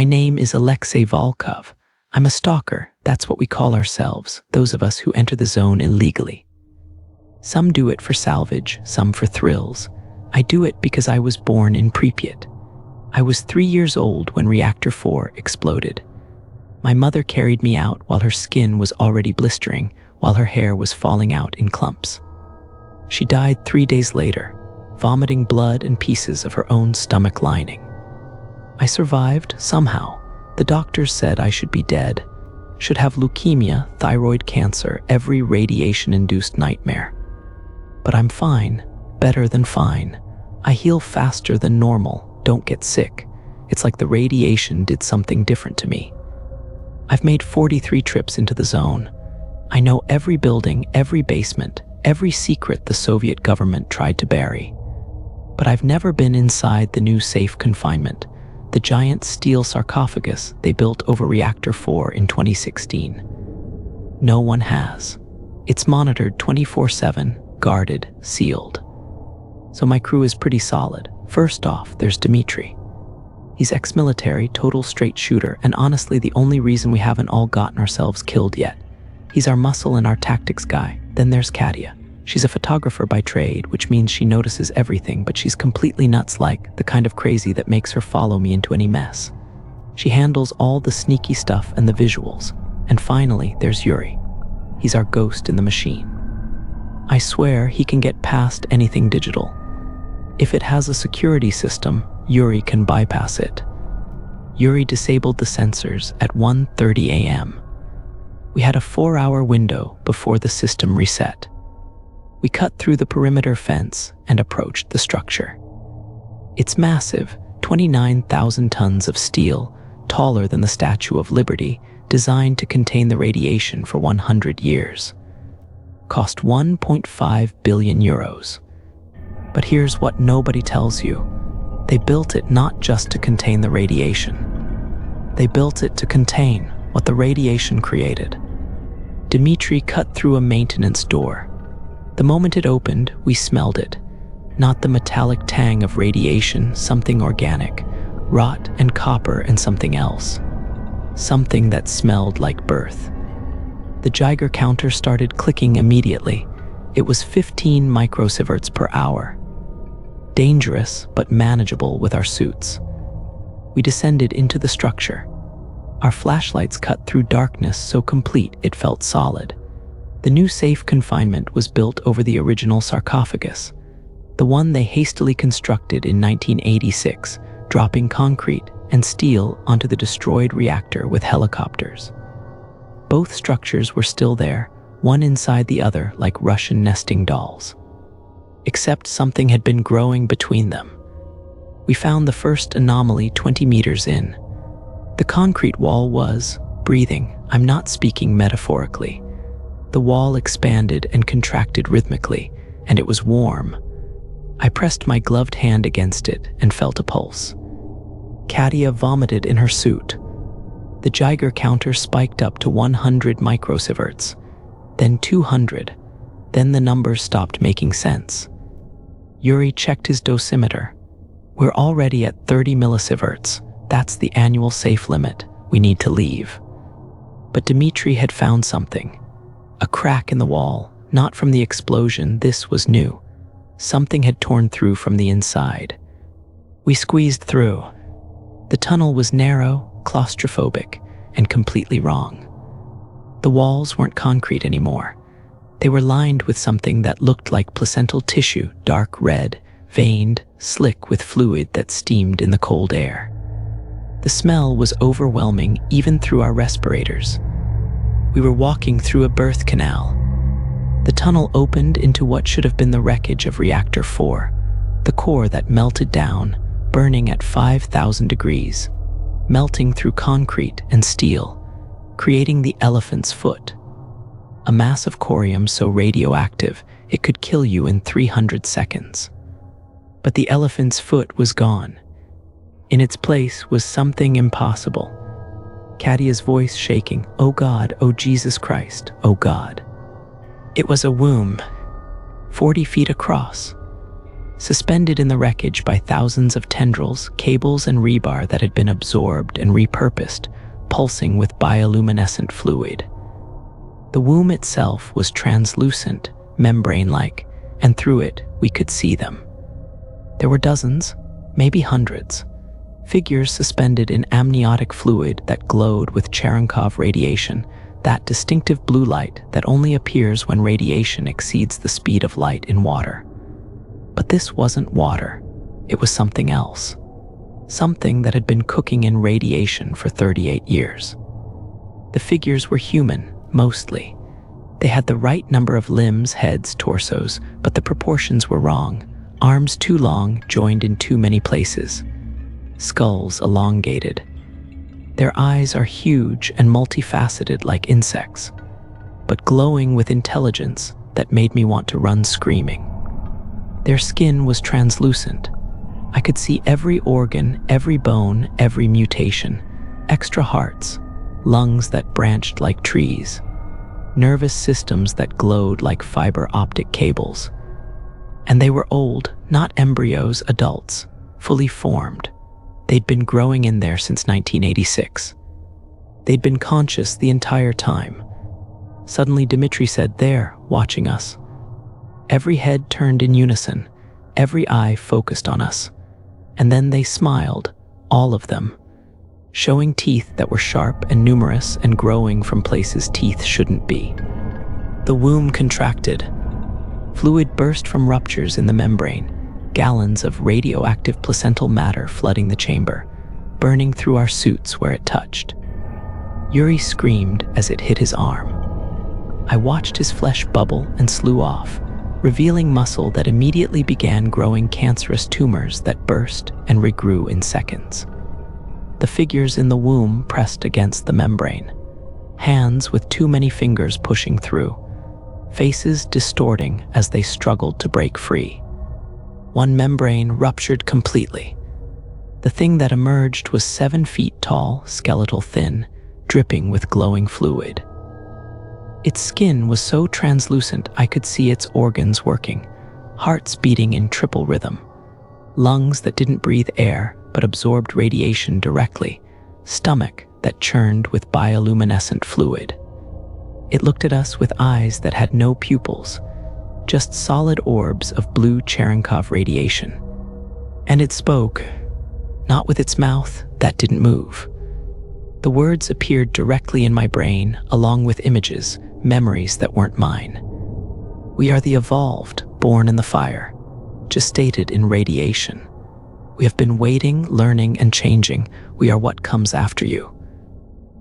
My name is Alexei Volkov. I'm a stalker. That's what we call ourselves, those of us who enter the zone illegally. Some do it for salvage, some for thrills. I do it because I was born in Pripyat. I was 3 years old when Reactor 4 exploded. My mother carried me out while her skin was already blistering, while her hair was falling out in clumps. She died 3 days later, vomiting blood and pieces of her own stomach lining. I survived somehow. The doctors said I should be dead, should have leukemia, thyroid cancer, every radiation-induced nightmare. But I'm fine, better than fine. I heal faster than normal, don't get sick. It's like the radiation did something different to me. I've made 43 trips into the zone. I know every building, every basement, every secret the Soviet government tried to bury. But I've never been inside the new Safe Confinement, the giant steel sarcophagus they built over Reactor 4 in 2016. No one has. It's monitored 24/7, guarded, sealed. So my crew is pretty solid. First off, there's Dmitry. He's ex-military, total straight shooter, and honestly the only reason we haven't all gotten ourselves killed yet. He's our muscle and our tactics guy. Then there's Katia. She's a photographer by trade, which means she notices everything, but she's completely nuts-like, the kind of crazy that makes her follow me into any mess. She handles all the sneaky stuff and the visuals. And finally, there's Yuri. He's our ghost in the machine. I swear he can get past anything digital. If it has a security system, Yuri can bypass it. Yuri disabled the sensors at 1:30 a.m. We had a 4-hour window before the system reset. We cut through the perimeter fence and approached the structure. It's massive, 29,000 tons of steel, taller than the Statue of Liberty, designed to contain the radiation for 100 years. Cost 1.5 billion euros. But here's what nobody tells you. They built it not just to contain the radiation. They built it to contain what the radiation created. Dmitry cut through a maintenance door. The moment it opened, we smelled it. Not the metallic tang of radiation, something organic, rot and copper and something else. Something that smelled like birth. The Geiger counter started clicking immediately. It was 15 microsieverts per hour. Dangerous, but manageable with our suits. We descended into the structure. Our flashlights cut through darkness so complete it felt solid. The new Safe Confinement was built over the original sarcophagus, the one they hastily constructed in 1986, dropping concrete and steel onto the destroyed reactor with helicopters. Both structures were still there, one inside the other like Russian nesting dolls. Except something had been growing between them. We found the first anomaly 20 meters in. The concrete wall was breathing. I'm not speaking metaphorically. The wall expanded and contracted rhythmically, and it was warm. I pressed my gloved hand against it and felt a pulse. Katia vomited in her suit. The Geiger counter spiked up to 100 microsieverts, then 200. Then the numbers stopped making sense. Yuri checked his dosimeter. We're already at 30 millisieverts. That's the annual safe limit. We need to leave. But Dmitry had found something. A crack in the wall, not from the explosion, this was new. Something had torn through from the inside. We squeezed through. The tunnel was narrow, claustrophobic, and completely wrong. The walls weren't concrete anymore. They were lined with something that looked like placental tissue, dark red, veined, slick with fluid that steamed in the cold air. The smell was overwhelming even through our respirators. We were walking through a birth canal. The tunnel opened into what should have been the wreckage of Reactor 4, the core that melted down, burning at 5,000 degrees, melting through concrete and steel, creating the elephant's foot. A mass of corium so radioactive it could kill you in 300 seconds. But the elephant's foot was gone. In its place was something impossible. Katia's voice shaking, "Oh God, oh Jesus Christ, oh God." It was a womb, 40 feet across. suspended in the wreckage by thousands of tendrils, cables, and rebar that had been absorbed and repurposed, pulsing with bioluminescent fluid. The womb itself was translucent, membrane-like, and through it we could see them. There were dozens, maybe hundreds, figures suspended in amniotic fluid that glowed with Cherenkov radiation, that distinctive blue light that only appears when radiation exceeds the speed of light in water. But this wasn't water. It was something else. Something that had been cooking in radiation for 38 years. The figures were human, mostly. They had the right number of limbs, heads, torsos, but the proportions were wrong. Arms too long, joined in too many places. Skulls elongated. Their eyes are huge and multifaceted like insects, but glowing with intelligence that made me want to run screaming. Their skin was translucent. I could see every organ, every bone, every mutation. Extra hearts, lungs that branched like trees, nervous systems that glowed like fiber optic cables. And they were old, not embryos, adults, fully formed. They'd been growing in there since 1986. They'd been conscious the entire time. Suddenly Dmitri said, "There, watching us." Every head turned in unison, every eye focused on us. And then they smiled, all of them, showing teeth that were sharp and numerous and growing from places teeth shouldn't be. The womb contracted. Fluid burst from ruptures in the membrane, gallons of radioactive placental matter flooding the chamber, burning through our suits where it touched. Yuri screamed as it hit his arm. I watched his flesh bubble and slew off, revealing muscle that immediately began growing cancerous tumors that burst and regrew in seconds. The figures in the womb pressed against the membrane, hands with too many fingers pushing through, faces distorting as they struggled to break free. One membrane ruptured completely. The thing that emerged was 7 feet tall, skeletal thin, dripping with glowing fluid. Its skin was so translucent I could see its organs working, hearts beating in triple rhythm, lungs that didn't breathe air but absorbed radiation directly, stomach that churned with bioluminescent fluid. It looked at us with eyes that had no pupils, just solid orbs of blue Cherenkov radiation. And it spoke, not with its mouth, that didn't move. The words appeared directly in my brain, along with images, memories that weren't mine. We are the evolved, born in the fire, gestated in radiation. We have been waiting, learning, and changing. We are what comes after you.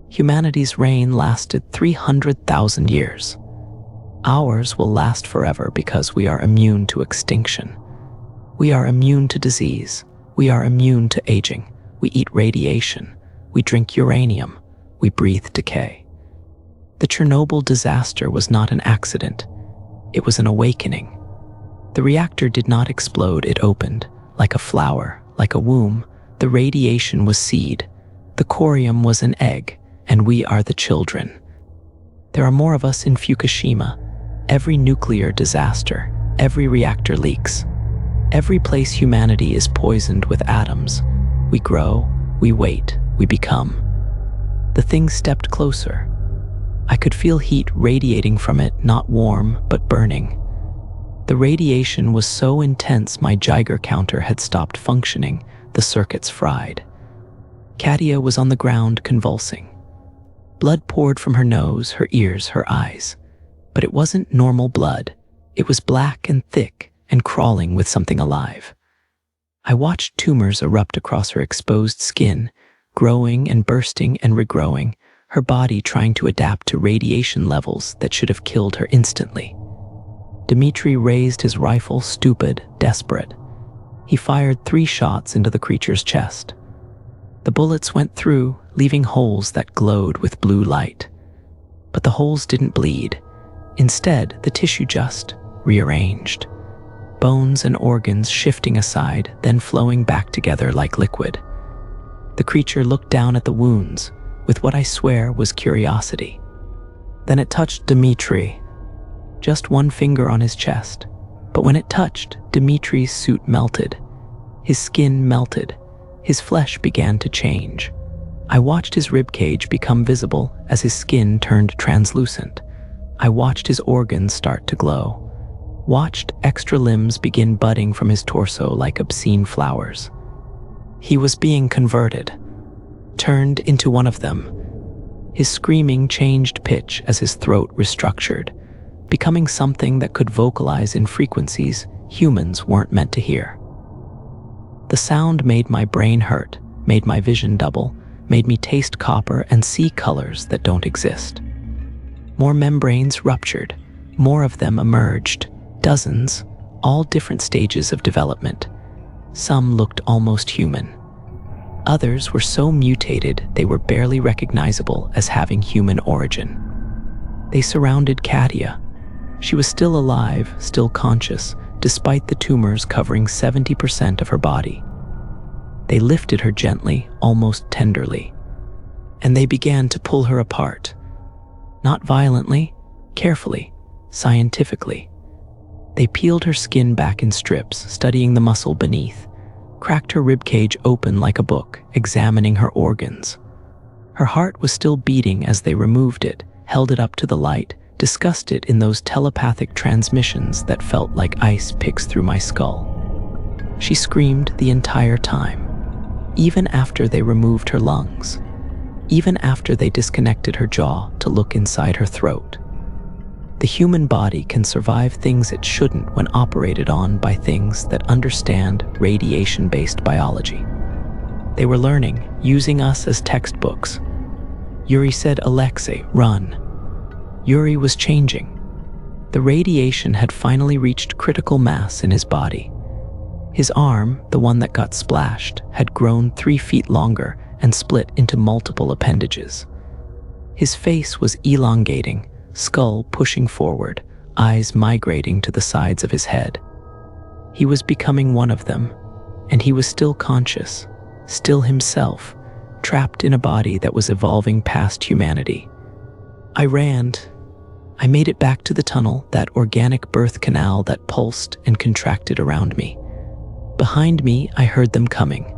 Humanity's reign lasted 300,000 years. Ours will last forever because we are immune to extinction. We are immune to disease. We are immune to aging. We eat radiation. We drink uranium. We breathe decay. The Chernobyl disaster was not an accident. It was an awakening. The reactor did not explode, it opened. Like a flower, like a womb, the radiation was seed. The corium was an egg, and we are the children. There are more of us in Fukushima. Every nuclear disaster, every reactor leaks. Every place humanity is poisoned with atoms. We grow, we wait, we become. The thing stepped closer. I could feel heat radiating from it, not warm, but burning. The radiation was so intense my Geiger counter had stopped functioning, the circuits fried. Katia was on the ground convulsing. Blood poured from her nose, her ears, her eyes. But it wasn't normal blood. It was black and thick and crawling with something alive. I watched tumors erupt across her exposed skin, growing and bursting and regrowing, her body trying to adapt to radiation levels that should have killed her instantly. Dmitri raised his rifle, stupid, desperate. He fired 3 shots into the creature's chest. The bullets went through, leaving holes that glowed with blue light. But the holes didn't bleed. Instead, the tissue just rearranged. Bones and organs shifting aside, then flowing back together like liquid. The creature looked down at the wounds, with what I swear was curiosity. Then it touched Dmitri, just one finger on his chest, But when it touched, Dimitri's suit melted. His skin melted. His flesh began to change. I watched his ribcage become visible as his skin turned translucent. I watched his organs start to glow. Watched extra limbs begin budding from his torso like obscene flowers. He was being converted, turned into one of them. His screaming changed pitch as his throat restructured, becoming something that could vocalize in frequencies humans weren't meant to hear. The sound made my brain hurt, made my vision double, made me taste copper and see colors that don't exist. More membranes ruptured, more of them emerged, dozens, all different stages of development. Some looked almost human. Others were so mutated they were barely recognizable as having human origin. They surrounded Katia. She was still alive, still conscious, despite the tumors covering 70% of her body. They lifted her gently, almost tenderly, and they began to pull her apart. Not violently, carefully, scientifically. They peeled her skin back in strips, studying the muscle beneath, cracked her ribcage open like a book, examining her organs. Her heart was still beating as they removed it, held it up to the light, discussed it in those telepathic transmissions that felt like ice picks through my skull. She screamed the entire time, even after they removed her lungs, even after they disconnected her jaw to look inside her throat. The human body can survive things it shouldn't when operated on by things that understand radiation-based biology. They were learning, using us as textbooks. Yuri said, "Alexei, run." Yuri was changing. The radiation had finally reached critical mass in his body. His arm, the one that got splashed, had grown 3 feet longer and split into multiple appendages. His face was elongating, skull pushing forward, eyes migrating to the sides of his head. He was becoming one of them, and he was still conscious, still himself, trapped in a body that was evolving past humanity. I ran. I made it back to the tunnel, that organic birth canal that pulsed and contracted around me. Behind me, I heard them coming,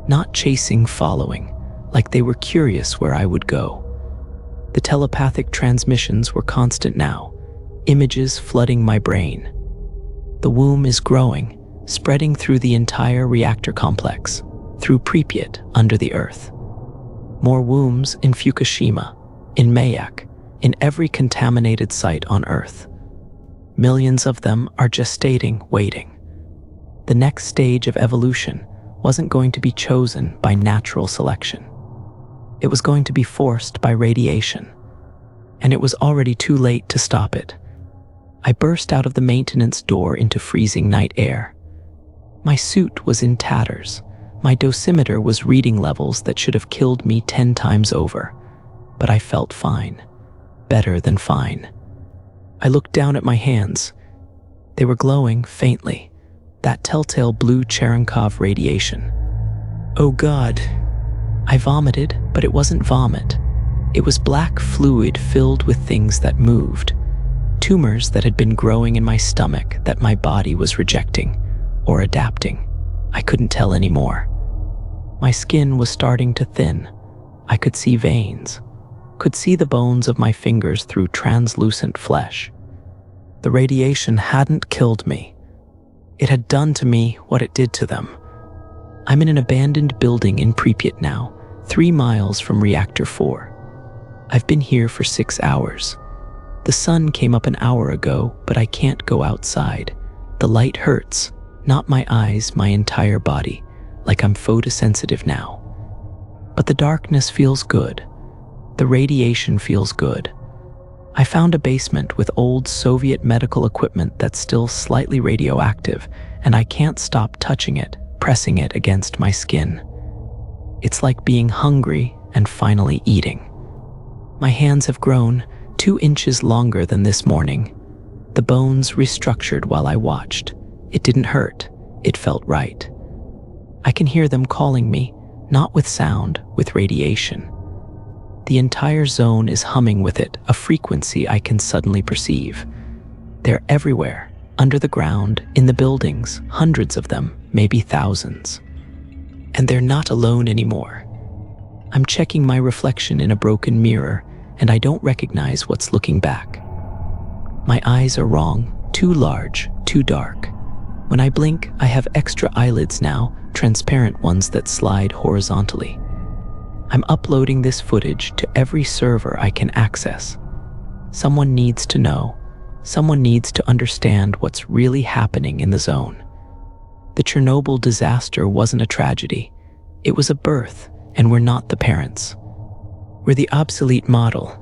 not chasing, following, like they were curious where I would go. The telepathic transmissions were constant now, images flooding my brain. The womb is growing, spreading through the entire reactor complex, through Pripyat under the earth. More wombs in Fukushima, in Mayak, in every contaminated site on Earth. Millions of them are gestating, waiting. The next stage of evolution wasn't going to be chosen by natural selection. It was going to be forced by radiation, and it was already too late to stop it. I burst out of the maintenance door into freezing night air. My suit was in tatters. My dosimeter was reading levels that should have killed me 10 times over, but I felt fine, better than fine. I looked down at my hands. They were glowing faintly, that telltale blue Cherenkov radiation. Oh God. I vomited, but it wasn't vomit. It was black fluid filled with things that moved. Tumors that had been growing in my stomach that my body was rejecting or adapting. I couldn't tell anymore. My skin was starting to thin. I could see veins, could see the bones of my fingers through translucent flesh. The radiation hadn't killed me. It had done to me what it did to them. I'm in an abandoned building in Pripyat now, 3 miles from Reactor 4. I've been here for 6 hours. The sun came up an hour ago, but I can't go outside. The light hurts, not my eyes, my entire body, like I'm photosensitive now. But the darkness feels good. The radiation feels good. I found a basement with old Soviet medical equipment that's still slightly radioactive, and I can't stop touching it, pressing it against my skin. It's like being hungry and finally eating. My hands have grown 2 inches longer than this morning. The bones restructured while I watched. It didn't hurt. It felt right. I can hear them calling me, not with sound, with radiation. The entire zone is humming with it, a frequency I can suddenly perceive. They're everywhere, under the ground, in the buildings, hundreds of them, maybe thousands. And they're not alone anymore. I'm checking my reflection in a broken mirror, and I don't recognize what's looking back. My eyes are wrong, too large, too dark. When I blink, I have extra eyelids now, transparent ones that slide horizontally. I'm uploading this footage to every server I can access. Someone needs to know. Someone needs to understand what's really happening in the zone. The Chernobyl disaster wasn't a tragedy. It was a birth, and we're not the parents. We're the obsolete model.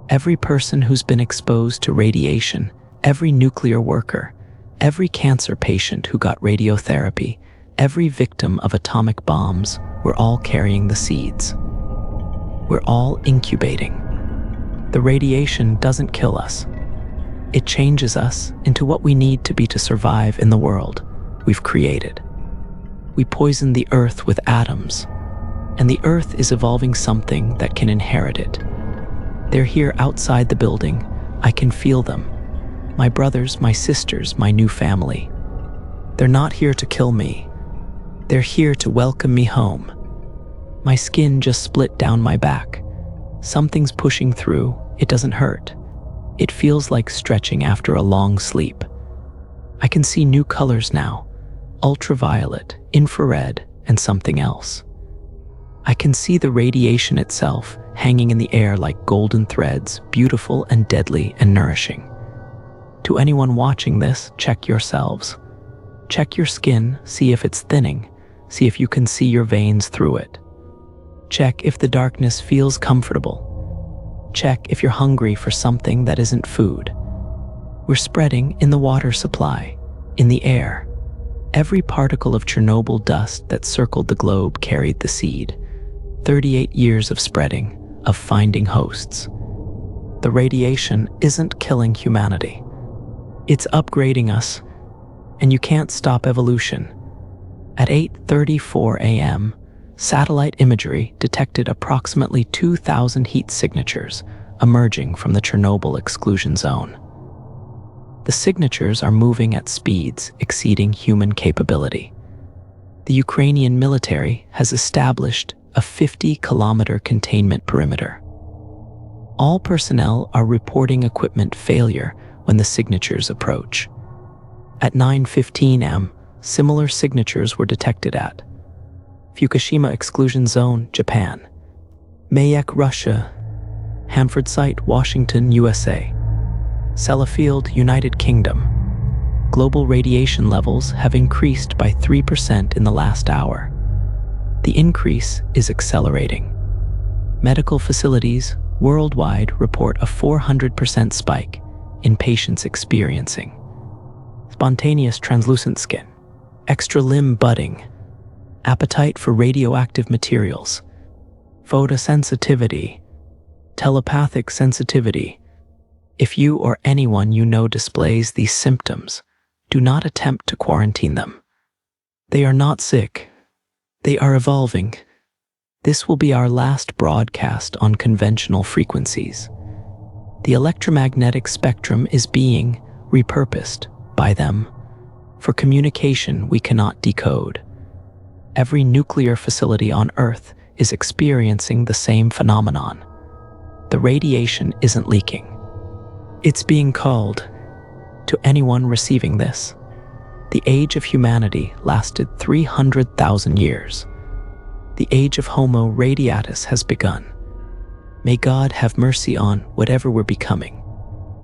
Every person who's been exposed to radiation, every nuclear worker, every cancer patient who got radiotherapy, every victim of atomic bombs, we're all carrying the seeds. We're all incubating. The radiation doesn't kill us. It changes us into what we need to be to survive in the world we've created. We poison the earth with atoms, and the earth is evolving something that can inherit it. They're here outside the building. I can feel them. My brothers, my sisters, my new family. They're not here to kill me. They're here to welcome me home. My skin just split down my back. Something's pushing through. It doesn't hurt. It feels like stretching after a long sleep. I can see new colors now. Ultraviolet, infrared, and something else. I can see the radiation itself hanging in the air like golden threads, beautiful and deadly and nourishing. To anyone watching this, check yourselves. Check your skin, see if it's thinning. See if you can see your veins through it. Check if the darkness feels comfortable. Check if you're hungry for something that isn't food. We're spreading in the water supply, in the air. Every particle of Chernobyl dust that circled the globe carried the seed. 38 years of spreading, of finding hosts. The radiation isn't killing humanity. It's upgrading us, and you can't stop evolution. At 8:34 a.m., satellite imagery detected approximately 2,000 heat signatures emerging from the Chernobyl exclusion zone. The signatures are moving at speeds exceeding human capability. The Ukrainian military has established a 50-kilometer containment perimeter. All personnel are reporting equipment failure when the signatures approach. At 9:15 am, similar signatures were detected at Fukushima Exclusion Zone, Japan; Mayak, Russia; Hanford Site, Washington, USA; Sellafield, United Kingdom. Global radiation levels have increased by 3% in the last hour. The increase is accelerating. Medical facilities worldwide report a 400% spike in patients experiencing spontaneous translucent skin, extra limb budding, appetite for radioactive materials, photosensitivity, telepathic sensitivity. If you or anyone you know displays these symptoms, do not attempt to quarantine them. They are not sick. They are evolving. This will be our last broadcast on conventional frequencies. The electromagnetic spectrum is being repurposed by them for communication we cannot decode. Every nuclear facility on Earth is experiencing the same phenomenon. The radiation isn't leaking. It's being called. To anyone receiving this, the age of humanity lasted 300,000 years. The age of Homo radiatus has begun. May God have mercy on whatever we're becoming.